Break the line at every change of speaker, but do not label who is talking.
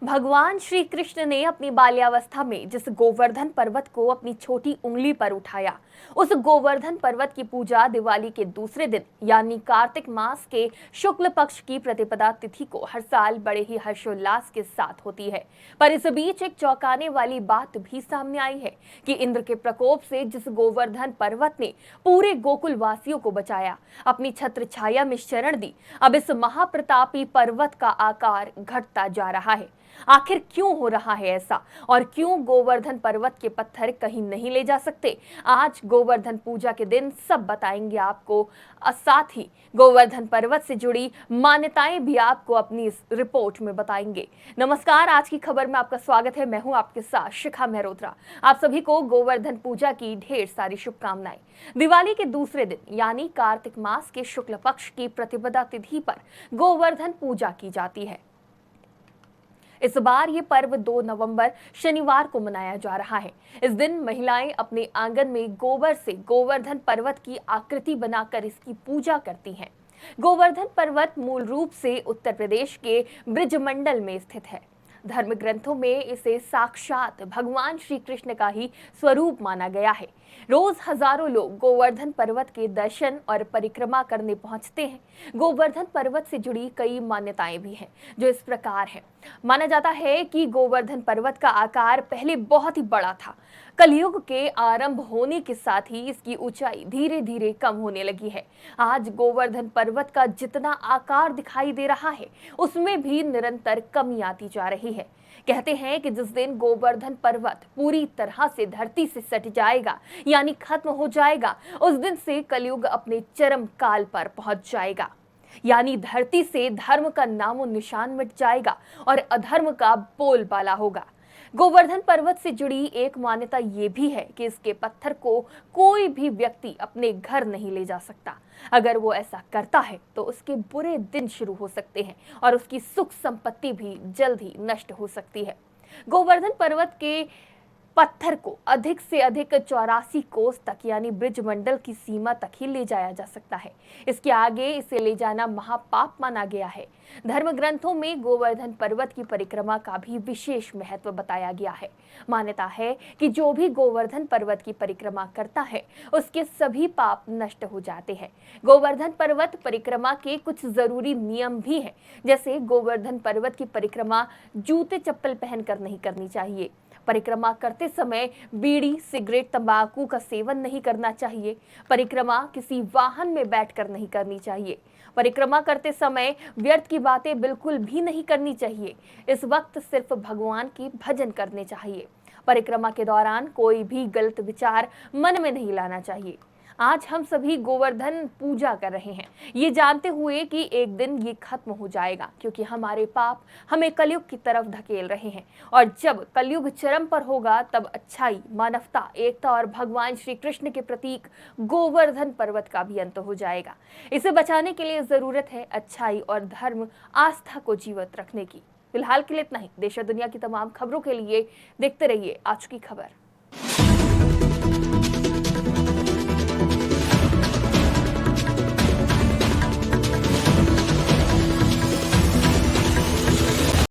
भगवान श्री कृष्ण ने अपनी बाल्यावस्था में जिस गोवर्धन पर्वत को अपनी छोटी उंगली पर उठाया, उस गोवर्धन पर्वत की पूजा दिवाली के दूसरे दिन यानी कार्तिक मास के शुक्ल पक्ष की प्रतिपदा तिथि को हर साल बड़े ही हर्षोल्लास के साथ होती है। पर इस बीच एक चौंकाने वाली बात भी सामने आई है कि इंद्र के प्रकोप से जिस गोवर्धन पर्वत ने पूरे गोकुल वासियों को बचाया, अपनी छत्र छाया में शरण दी, अब इस महाप्रतापी पर्वत का आकार घटता जा रहा है। आखिर क्यों हो रहा है ऐसा, और क्यों गोवर्धन पर्वत के पत्थर कहीं नहीं ले जा सकते? आज गोवर्धन पूजा के दिन सब बताएंगे आपको। साथ ही गोवर्धन पर्वत से जुड़ी मान्यताएं भी आपको अपनी इस रिपोर्ट में बताएंगे। नमस्कार, आज की खबर में आपका स्वागत है। मैं हूं आपके साथ शिखा मेहरोत्रा। आप सभी को गोवर्धन पूजा की ढेर सारी शुभकामनाएं। दिवाली के दूसरे दिन यानी कार्तिक मास के शुक्ल पक्ष की प्रतिपदा तिथि पर गोवर्धन पूजा की जाती है। इस बार ये पर्व 2 नवंबर शनिवार को मनाया जा रहा है। इस दिन महिलाएं अपने आंगन में गोबर से गोवर्धन पर्वत की आकृति बनाकर इसकी पूजा करती हैं। गोवर्धन पर्वत मूल रूप से उत्तर प्रदेश के ब्रिजमंडल में स्थित है। धर्म ग्रंथों में इसे साक्षात भगवान श्री कृष्ण का ही स्वरूप माना गया है। रोज हजारों लोग गोवर्धन पर्वत के दर्शन और परिक्रमा करने पहुंचते हैं। गोवर्धन पर्वत से जुड़ी कई मान्यताएं भी हैं, जो इस प्रकार है। माना जाता है कि गोवर्धन पर्वत का आकार पहले बहुत ही बड़ा था। कलयुग के आरंभ होने के साथ ही इसकी ऊंचाई धीरे धीरे कम होने लगी है। आज गोवर्धन पर्वत का जितना आकार दिखाई दे रहा है, उसमें भी निरंतर कमी आती जा रही है। कहते हैं कि जिस दिन गोवर्धन पर्वत पूरी तरह से धरती से सट जाएगा यानी खत्म हो जाएगा, उस दिन से कलयुग अपने चरम काल पर पहुंच जाएगा। यानी धरती से धर्म का नामो निशान मिट जाएगा और अधर्म का बोलबाला होगा। गोवर्धन पर्वत से जुड़ी एक मान्यता ये भी है कि इसके पत्थर को कोई भी व्यक्ति अपने घर नहीं ले जा सकता। अगर वो ऐसा करता है तो उसके बुरे दिन शुरू हो सकते हैं और उसकी सुख संपत्ति भी जल्द ही नष्ट हो सकती है। गोवर्धन पर्वत के पत्थर को अधिक से अधिक 84 कोस तक यानी ब्रिजमंडल की सीमा तक ही ले जाया जा सकता है। इसके आगे इसे ले जाना महापाप माना गया है। धर्म ग्रंथों में गोवर्धन पर्वत की परिक्रमा का भी विशेष महत्व बताया गया है। मान्यता है कि जो भी गोवर्धन पर्वत की परिक्रमा करता है, उसके सभी पाप नष्ट हो जाते हैं। गोवर्धन पर्वत परिक्रमा के कुछ जरूरी नियम भी हैं, जैसे गोवर्धन पर्वत की परिक्रमा जूते चप्पल पहनकर नहीं करनी चाहिए। परिक्रमा करते समय बीड़ी, सिगरेट, तंबाकू का सेवन नहीं करना चाहिए। परिक्रमा किसी वाहन में बैठकर नहीं करनी चाहिए। परिक्रमा करते समय व्यर्थ की बातें बिल्कुल भी नहीं करनी चाहिए। इस वक्त सिर्फ भगवान के भजन करने चाहिए। परिक्रमा के दौरान कोई भी गलत विचार मन में नहीं लाना चाहिए। आज हम सभी गोवर्धन पूजा कर रहे हैं, ये जानते हुए कि एक दिन ये खत्म हो जाएगा, क्योंकि हमारे पाप हमें कलयुग की तरफ धकेल रहे हैं। और जब कलयुग चरम पर होगा, तब अच्छाई, मानवता, एकता और भगवान श्री कृष्ण के प्रतीक गोवर्धन पर्वत का भी अंत हो जाएगा। इसे बचाने के लिए जरूरत है अच्छाई और धर्म आस्था को जीवित रखने की। फिलहाल के लिए इतना ही। देश और दुनिया की तमाम खबरों के लिए देखते रहिए आज की खबर।